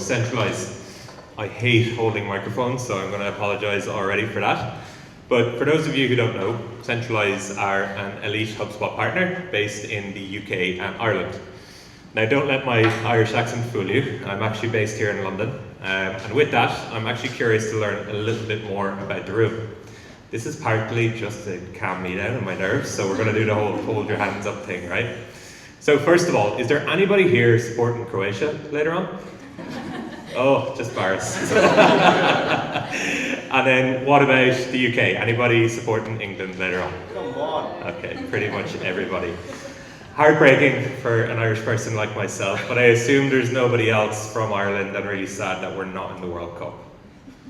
Centralise. I hate holding microphones, so I'm going to apologize already for that. But for those of you who don't know, Centralise are an elite HubSpot partner based in the UK and Ireland. Now, don't let my Irish accent fool you. I'm actually based here in London. And with that, I'm actually curious to learn a little bit more about the room. This is partly just to calm me down and my nerves, so we're going to do the whole hold your hands up thing, right? So first of all, is there anybody here supporting Croatia later on? Oh, just Baris. And then what about the UK? Anybody supporting England later on? Come on. Okay, pretty much everybody. Heartbreaking for an Irish person like myself, but I assume there's nobody else from Ireland, and really sad that we're not in the World Cup.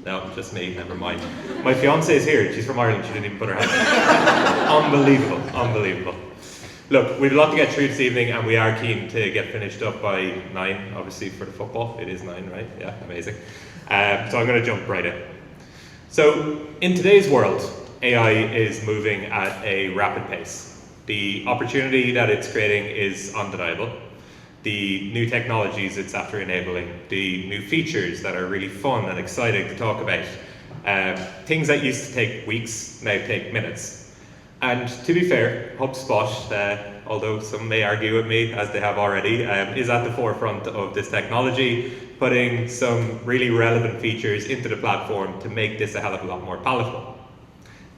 No, just me, never mind. My fiance is here, she's from Ireland, she didn't even put her hand up. Unbelievable, unbelievable. Look, we've a lot to get through this evening, and we are keen to get finished up by 9, obviously for the football. It is 9, right? Yeah, amazing. So I'm going to jump right in. So in today's world, AI is moving at a rapid pace. The opportunity that it's creating is undeniable. The new technologies it's after enabling, the new features that are really fun and exciting to talk about, things that used to take weeks now take minutes. And to be fair, HubSpot, although some may argue with me, as they have already, is at the forefront of this technology, putting some really relevant features into the platform to make this a hell of a lot more palatable.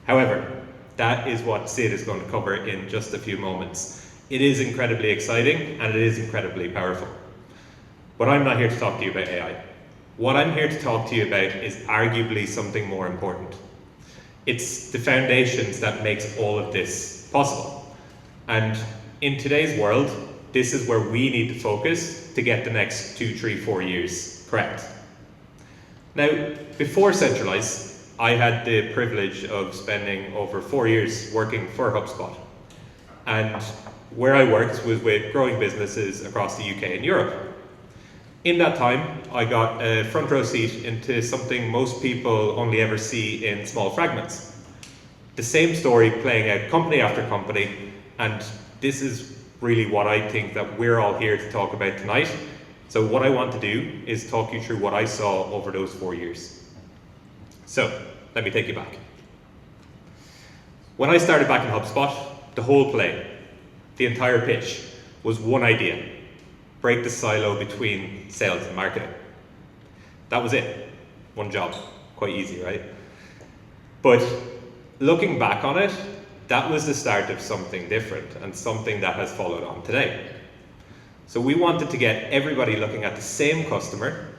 However, that is what Sid is going to cover in just a few moments. It is incredibly exciting and it is incredibly powerful. But I'm not here to talk to you about AI. What I'm here to talk to you about is arguably something more important. It's the foundations that makes all of this possible. And in today's world, this is where we need to focus to get the next 2, 3, 4 years correct. Now, before Centralise, I had the privilege of spending over 4 years working for HubSpot. And where I worked was with growing businesses across the UK and Europe. In that time, I got a front row seat into something most people only ever see in small fragments. The same story playing out company after company, and this is really what I think that we're all here to talk about tonight. So what I want to do is talk you through what I saw over those 4 years. So, let me take you back. When I started back in HubSpot, the whole play, the entire pitch, was one idea: break the silo between sales and marketing. That was it. One job. Quite easy, right? But looking back on it, that was the start of something different and something that has followed on today. So we wanted to get everybody looking at the same customer,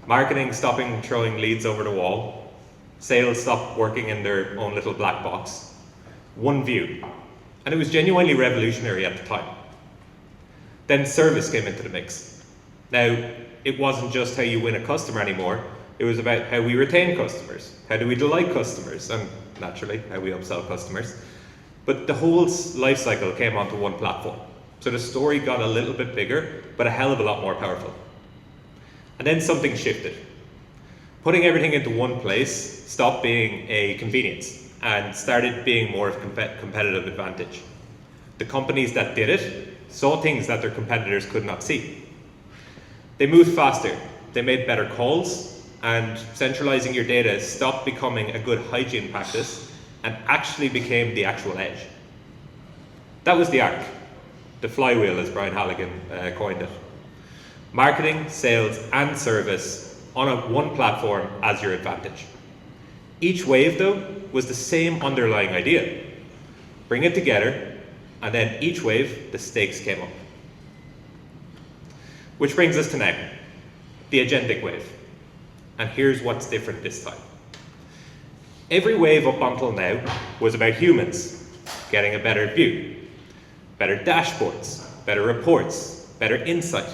marketing stopping throwing leads over the wall, sales stopped working in their own little black box, one view. And it was genuinely revolutionary at the time. Then service came into the mix. Now, it wasn't just how you win a customer anymore, it was about how we retain customers, how do we delight customers, and naturally, how we upsell customers. But the whole life cycle came onto one platform. So the story got a little bit bigger, but a hell of a lot more powerful. And then something shifted. Putting everything into one place stopped being a convenience and started being more of a competitive advantage. The companies that did it saw things that their competitors could not see. They moved faster, they made better calls, and centralizing your data stopped becoming a good hygiene practice and actually became the actual edge. That was the arc, the flywheel, as Brian Halligan coined it. Marketing, sales, and service on one platform as your advantage. Each wave, though, was the same underlying idea. Bring it together, and then each wave, the stakes came up. Which brings us to now, the agentic wave. And here's what's different this time. Every wave up until now was about humans getting a better view, better dashboards, better reports, better insight,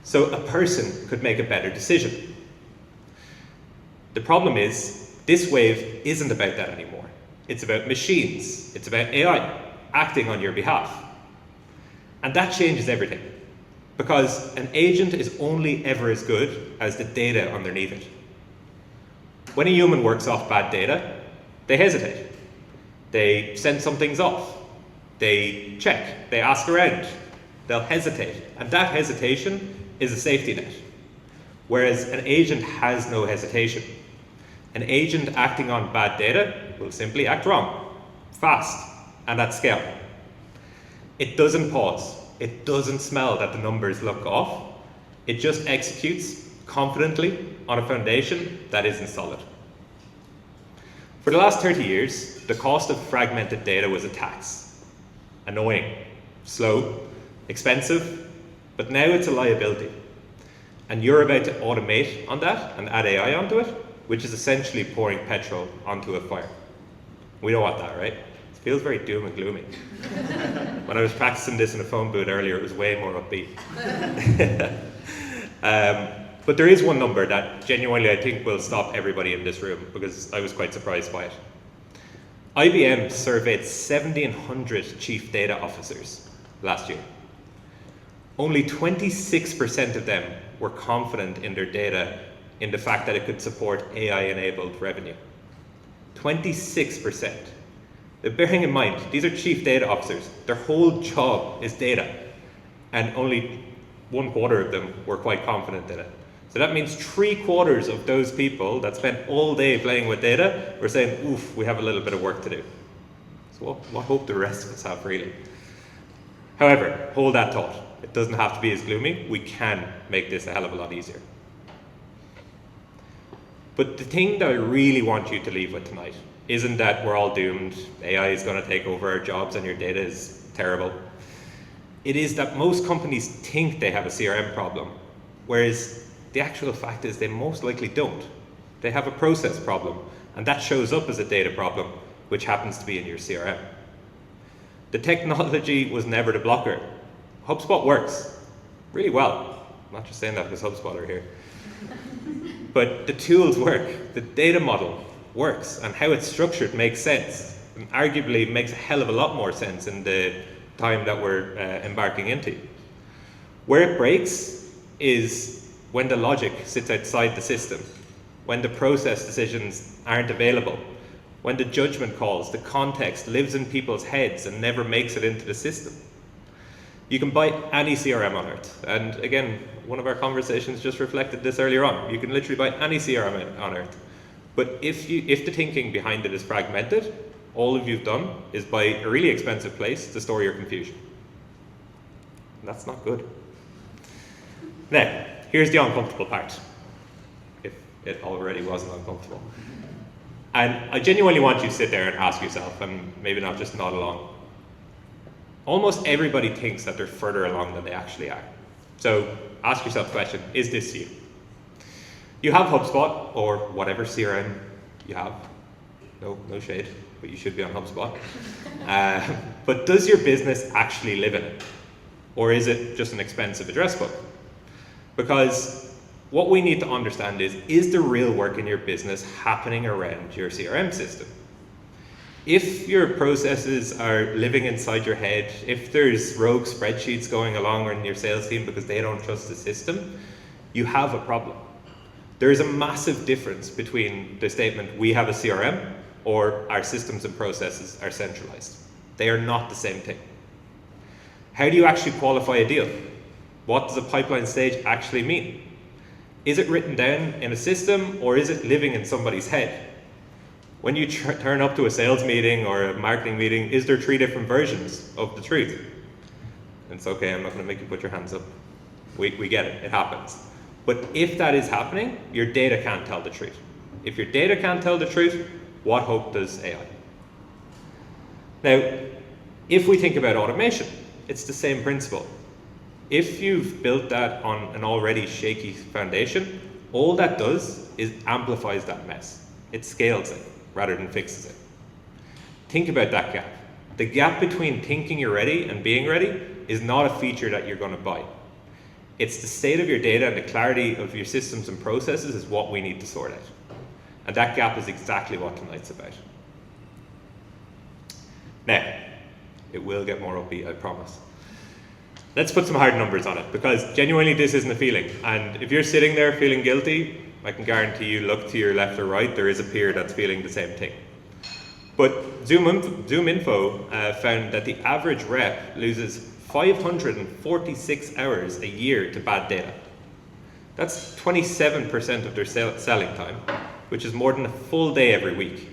so a person could make a better decision. The problem is, this wave isn't about that anymore. It's about machines, it's about AI acting on your behalf. And that changes everything, because an agent is only ever as good as the data underneath it. When a human works off bad data, they hesitate. They send some things off. They check, they ask around, they'll hesitate. And that hesitation is a safety net. whereas an agent has no hesitation. An agent acting on bad data will simply act wrong, fast, and at scale. It doesn't pause. It doesn't smell that the numbers look off. It just executes confidently on a foundation that isn't solid. For the last 30 years, the cost of fragmented data was a tax. Annoying, slow, expensive, but now it's a liability. And you're about to automate on that and add AI onto it, which is essentially pouring petrol onto a fire. We don't want that, right? It feels very doom and gloomy. When I was practicing this in a phone booth earlier, it was way more upbeat. But there is one number that genuinely I think will stop everybody in this room, because I was quite surprised by it. IBM surveyed 1,700 chief data officers last year. Only 26% of them were confident in their data in the fact that it could support AI-enabled revenue. 26%. But bearing in mind, these are chief data officers. Their whole job is data, and only 1/4 of them were quite confident in it. So that means 3/4 of those people that spent all day playing with data were saying, oof, we have a little bit of work to do. So what hope do the rest of us have, really? However, hold that thought. It doesn't have to be as gloomy. We can make this a hell of a lot easier. But the thing that I really want you to leave with tonight isn't that we're all doomed, AI is going to take over our jobs and your data is terrible. It is that most companies think they have a CRM problem, whereas the actual fact is they most likely don't. They have a process problem, and that shows up as a data problem, which happens to be in your CRM. The technology was never the blocker. HubSpot works really well. I'm not just saying that because HubSpot are here. But the tools work, the data model works, and how it's structured makes sense, and arguably makes a hell of a lot more sense in the time that we're embarking into. Where it breaks is when the logic sits outside the system, when the process decisions aren't available, when the judgment calls, the context lives in people's heads and never makes it into the system. You can buy any CRM on earth, and again, one of our conversations just reflected this earlier on. You can literally buy any CRM on earth, but if the thinking behind it is fragmented, all you've done is buy a really expensive place to store your confusion. And that's not good. Now, here's the uncomfortable part, if it already wasn't uncomfortable. And I genuinely want you to sit there and ask yourself, and maybe not just nod along. Almost everybody thinks that they're further along than they actually are. So ask yourself the question, is this you? You have HubSpot, or whatever CRM you have. No shade, but you should be on HubSpot. But does your business actually live in it? Or is it just an expensive address book? Because what we need to understand is the real work in your business happening around your CRM system? If your processes are living inside your head, if there's rogue spreadsheets going along in your sales team because they don't trust the system, you have a problem. There is a massive difference between the statement, we have a CRM, or our systems and processes are centralized. They are not the same thing. How do you actually qualify a deal? What does a pipeline stage actually mean? Is it written down in a system, or is it living in somebody's head? When you turn up to a sales meeting or a marketing meeting, is there 3 different versions of the truth? And it's okay, I'm not going to make you put your hands up. We get it happens. But if that is happening, your data can't tell the truth. If your data can't tell the truth, what hope does AI? Now, if we think about automation, it's the same principle. If you've built that on an already shaky foundation, all that does is amplifies that mess. It scales it rather than fixes it. Think about that gap. The gap between thinking you're ready and being ready is not a feature that you're going to buy. It's the state of your data and the clarity of your systems and processes is what we need to sort out. And that gap is exactly what tonight's about. Now, it will get more upbeat, I promise. Let's put some hard numbers on it, because genuinely this isn't a feeling. And if you're sitting there feeling guilty, I can guarantee you look to your left or right, there is a peer that's feeling the same thing. But Zoom Info found that the average rep loses 546 hours a year to bad data. That's 27% of their selling time, which is more than a full day every week,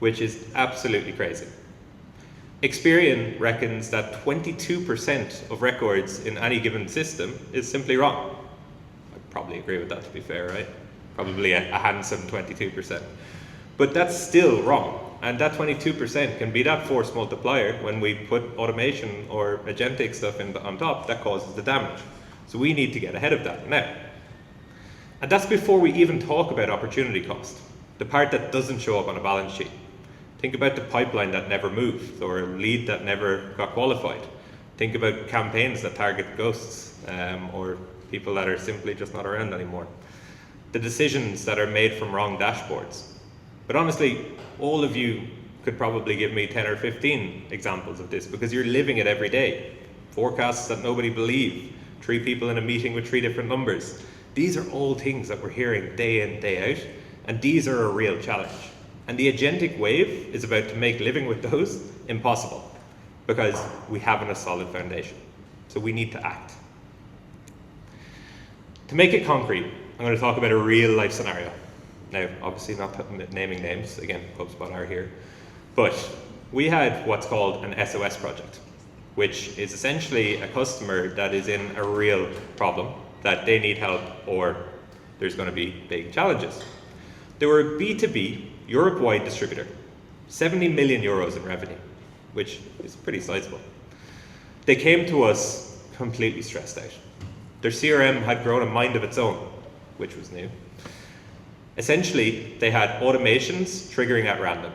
which is absolutely crazy. Experian reckons that 22% of records in any given system is simply wrong. I'd probably agree with that, to be fair, right? Probably a handsome 22%. But that's still wrong. And that 22% can be that force multiplier when we put automation or agentic stuff on top that causes the damage. So we need to get ahead of that now. And that's before we even talk about opportunity cost, the part that doesn't show up on a balance sheet. Think about the pipeline that never moved, or a lead that never got qualified. Think about campaigns that target ghosts, or people that are simply just not around anymore. The decisions that are made from wrong dashboards. But honestly, all of you could probably give me 10 or 15 examples of this, because you're living it every day. Forecasts that nobody believed, 3 people in a meeting with 3 different numbers. These are all things that we're hearing day in, day out, and these are a real challenge. And the agentic wave is about to make living with those impossible, because we haven't a solid foundation. So we need to act. To make it concrete, I'm going to talk about a real life scenario. Now, obviously not naming names, again, HubSpot are here, but we had what's called an SOS project, which is essentially a customer that is in a real problem, that they need help, or there's going to be big challenges. They were a B2B, Europe-wide distributor, 70 million euros in revenue, which is pretty sizable. They came to us completely stressed out. Their CRM had grown a mind of its own, which was new. Essentially, they had automations triggering at random,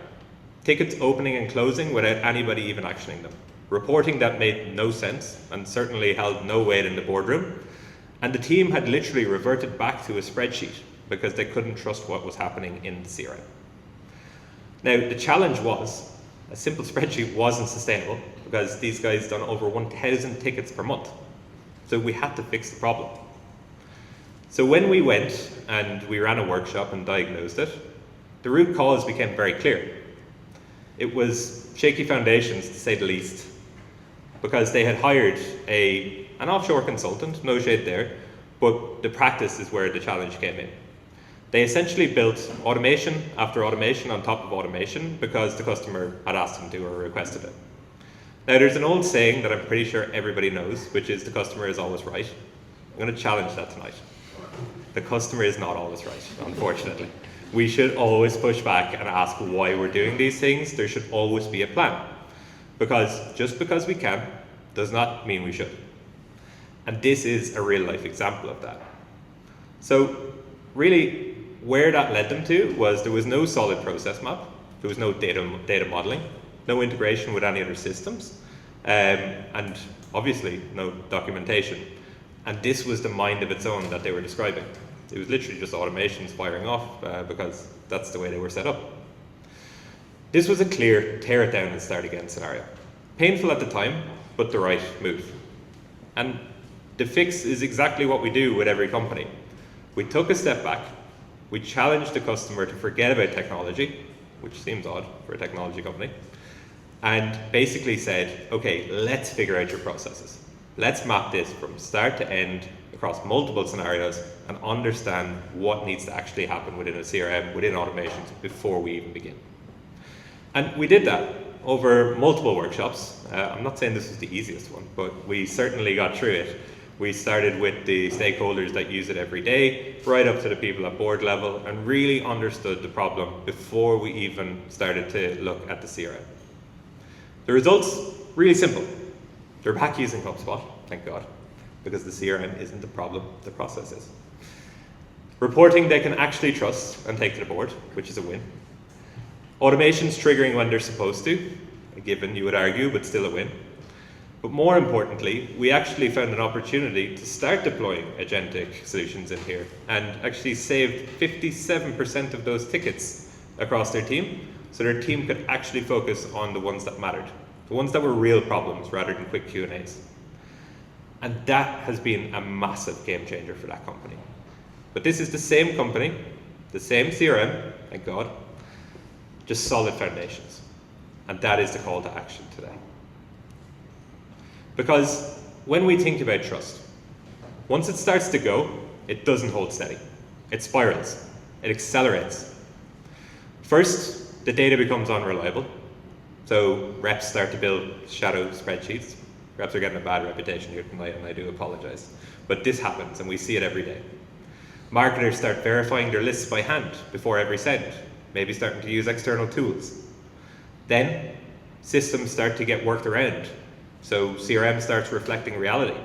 tickets opening and closing without anybody even actioning them, reporting that made no sense and certainly held no weight in the boardroom, and the team had literally reverted back to a spreadsheet because they couldn't trust what was happening in the CRM. Now, the challenge was, a simple spreadsheet wasn't sustainable because these guys done over 1,000 tickets per month. So we had to fix the problem. So when we went and we ran a workshop and diagnosed it, the root cause became very clear. It was shaky foundations, to say the least, because they had hired an offshore consultant, no shade there, but the practice is where the challenge came in. They essentially built automation after automation on top of automation because the customer had asked them to or requested it. Now, there's an old saying that I'm pretty sure everybody knows, which is the customer is always right. I'm going to challenge that tonight. The customer is not always right, unfortunately. We should always push back and ask why we're doing these things. There should always be a plan. Because just because we can does not mean we should. And this is a real life example of that. So really, where that led them to was there was no solid process map, there was no data modeling, no integration with any other systems, and obviously no documentation. And this was the mind of its own that they were describing. It was literally just automations firing off because that's the way they were set up. This was a clear tear it down and start again scenario. Painful at the time, but the right move. And the fix is exactly what we do with every company. We took a step back, we challenged the customer to forget about technology, which seems odd for a technology company, and basically said, okay, let's figure out your processes. Let's map this from start to end across multiple scenarios and understand what needs to actually happen within a CRM, within automations, before we even begin. And we did that over multiple workshops. I'm not saying this was the easiest one, but we certainly got through it. We started with the stakeholders that use it every day, right up to the people at board level, and really understood the problem before we even started to look at the CRM. The results, really simple. They're back using HubSpot, thank God, because the CRM isn't the problem, the process is. Reporting they can actually trust and take to the board, which is a win. Automations triggering when they're supposed to, a given you would argue, but still a win. But more importantly, we actually found an opportunity to start deploying agentic solutions in here and actually saved 57% of those tickets across their team, so their team could actually focus on the ones that mattered, the ones that were real problems rather than quick Q&As. And that has been a massive game changer for that company. But this is the same company, the same CRM, thank God, just solid foundations. And that is the call to action today. Because when we think about trust, once it starts to go, it doesn't hold steady. It spirals. It accelerates. First, the data becomes unreliable. So reps start to build shadow spreadsheets. Reps are getting a bad reputation here tonight, and I do apologize. But this happens, and we see it every day. Marketers start verifying their lists by hand before every send, maybe starting to use external tools. Then, systems start to get worked around. So CRM starts reflecting reality.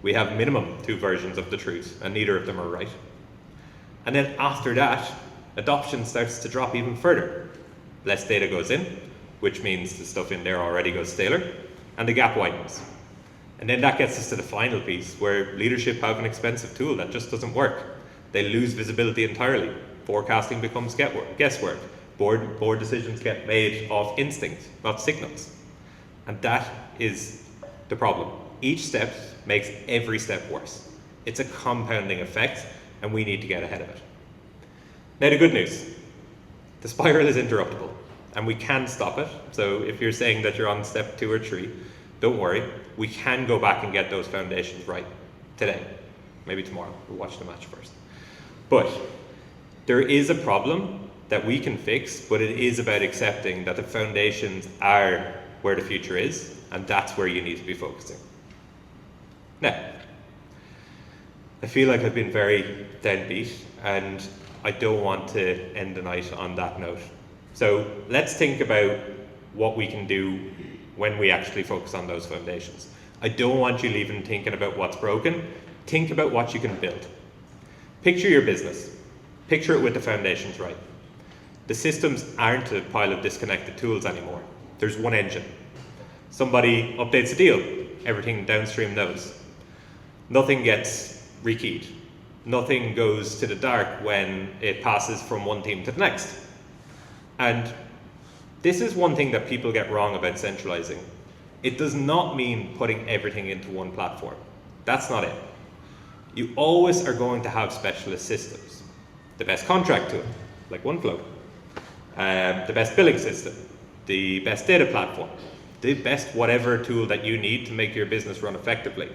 We have minimum 2 versions of the truth, and neither of them are right. And then after that, adoption starts to drop even further. Less data goes in, which means the stuff in there already goes staler, and the gap widens. And then that gets us to the final piece, where leadership have an expensive tool that just doesn't work. They lose visibility entirely. Forecasting becomes guesswork. Board decisions get made off instinct, not signals. And that is the problem. Each step makes every step worse. It's a compounding effect, and we need to get ahead of it. Now the good news, the spiral is interruptible, and we can stop it. So if you're saying that you're on step 2 or 3, don't worry, we can go back and get those foundations right today. Maybe tomorrow, we'll watch the match first. But there is a problem that we can fix, but it is about accepting that the foundations are where the future is, and that's where you need to be focusing. Now, I feel like I've been very downbeat, and I don't want to end the night on that note. So let's think about what we can do when we actually focus on those foundations. I don't want you leaving thinking about what's broken. Think about what you can build. Picture your business. Picture it with the foundations right. The systems aren't a pile of disconnected tools anymore. There's one engine. Somebody updates a deal, everything downstream knows. Nothing gets rekeyed. Nothing goes to the dark when it passes from one team to the next. And this is one thing that people get wrong about centralizing. It does not mean putting everything into one platform. That's not it. You always are going to have specialist systems. The best contract tool, like Oneflow. The best billing system. The best data platform. The best whatever tool that you need to make your business run effectively.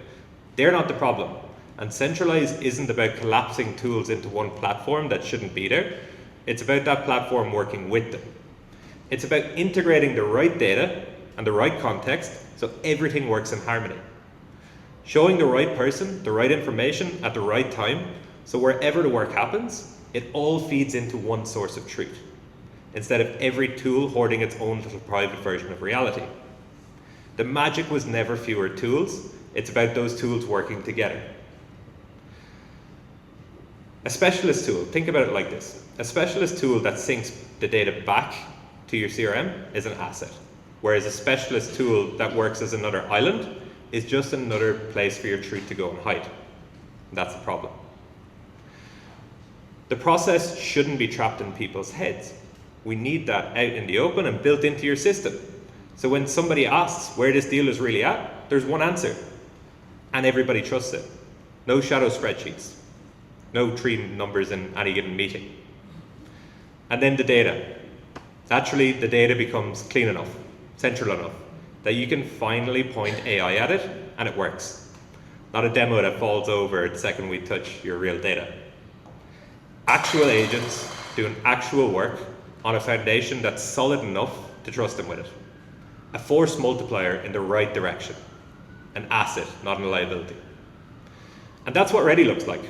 They're not the problem. And Centralise isn't about collapsing tools into one platform that shouldn't be there. It's about that platform working with them. It's about integrating the right data and the right context so everything works in harmony. Showing the right person the right information at the right time, so wherever the work happens, it all feeds into one source of truth, instead of every tool hoarding its own little private version of reality. The magic was never fewer tools, it's about those tools working together. A specialist tool, think about it like this. A specialist tool that syncs the data back to your CRM is an asset, whereas a specialist tool that works as another island is just another place for your truth to go and hide. That's the problem. The process shouldn't be trapped in people's heads. We need that out in the open and built into your system. So when somebody asks where this deal is really at, there's one answer, and everybody trusts it. No shadow spreadsheets. No 3 numbers in any given meeting. And then the data. Naturally, the data becomes clean enough, central enough, that you can finally point AI at it, and it works. Not a demo that falls over the second we touch your real data. Actual agents doing actual work on a foundation that's solid enough to trust them with it. A force multiplier in the right direction. An asset, not a liability. And that's what Ready looks like.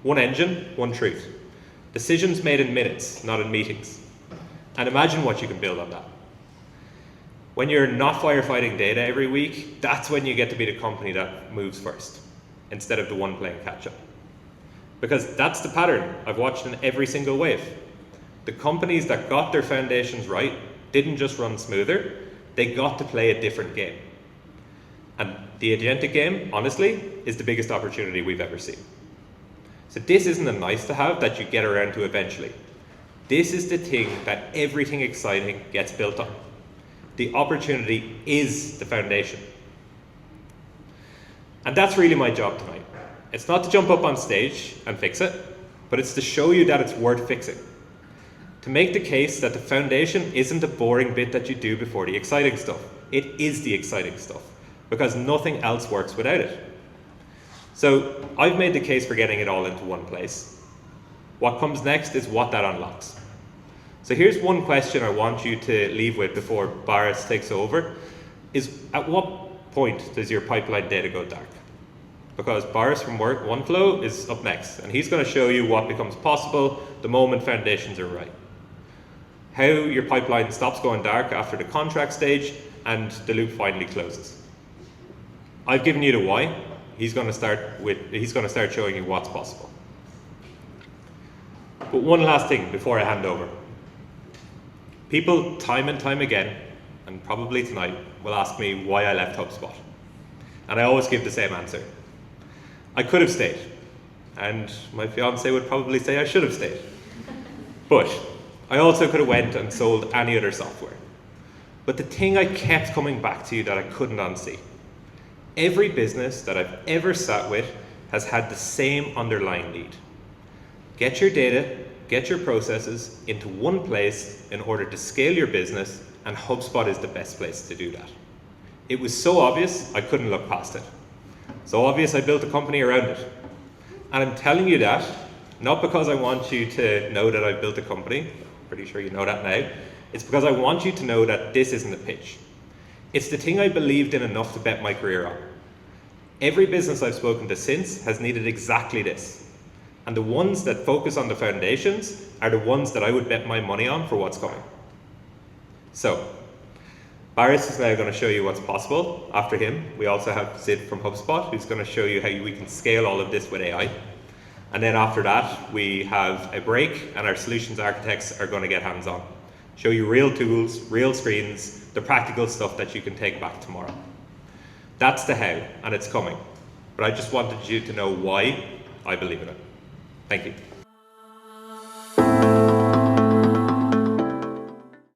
One engine, one truth. Decisions made in minutes, not in meetings. And imagine what you can build on that. When you're not firefighting data every week, that's when you get to be the company that moves first, instead of the one playing catch up. Because that's the pattern I've watched in every single wave. The companies that got their foundations right didn't just run smoother, they got to play a different game. And the agentic game, honestly, is the biggest opportunity we've ever seen. So this isn't a nice to have that you get around to eventually. This is the thing that everything exciting gets built on. The opportunity is the foundation. And that's really my job tonight. It's not to jump up on stage and fix it, but it's to show you that it's worth fixing. To make the case that the foundation isn't the boring bit that you do before the exciting stuff. It is the exciting stuff, because nothing else works without it. So I've made the case for getting it all into one place. What comes next is what that unlocks. So here's one question I want you to leave with before Baris takes over, is at what point does your pipeline data go dark? Because Baris from Oneflow is up next, and he's going to show you what becomes possible the moment foundations are right. How your pipeline stops going dark after the contract stage and the loop finally closes. I've given you the why. He's going to start showing you what's possible. But one last thing before I hand over. People time and time again, and probably tonight, will ask me why I left HubSpot. And I always give the same answer. I could have stayed, and my fiance would probably say I should have stayed. But I also could have went and sold any other software. But the thing I kept coming back to that I couldn't unsee, every business that I've ever sat with has had the same underlying need. Get your data, get your processes into one place in order to scale your business, and HubSpot is the best place to do that. It was so obvious, I couldn't look past it. So obvious, I built a company around it. And I'm telling you that, not because I want you to know that I've built a company, pretty sure you know that now, it's because I want you to know that this isn't a pitch. It's the thing I believed in enough to bet my career on. Every business I've spoken to since has needed exactly this. And the ones that focus on the foundations are the ones that I would bet my money on for what's coming. So, Baris is now going to show you what's possible. After him, we also have Sid from HubSpot, who's going to show you how we can scale all of this with AI. And then after that, we have a break, and our solutions architects are going to get hands-on. Show you real tools, real screens, the practical stuff that you can take back tomorrow. That's the how, and it's coming. But I just wanted you to know why I believe in it. Thank you.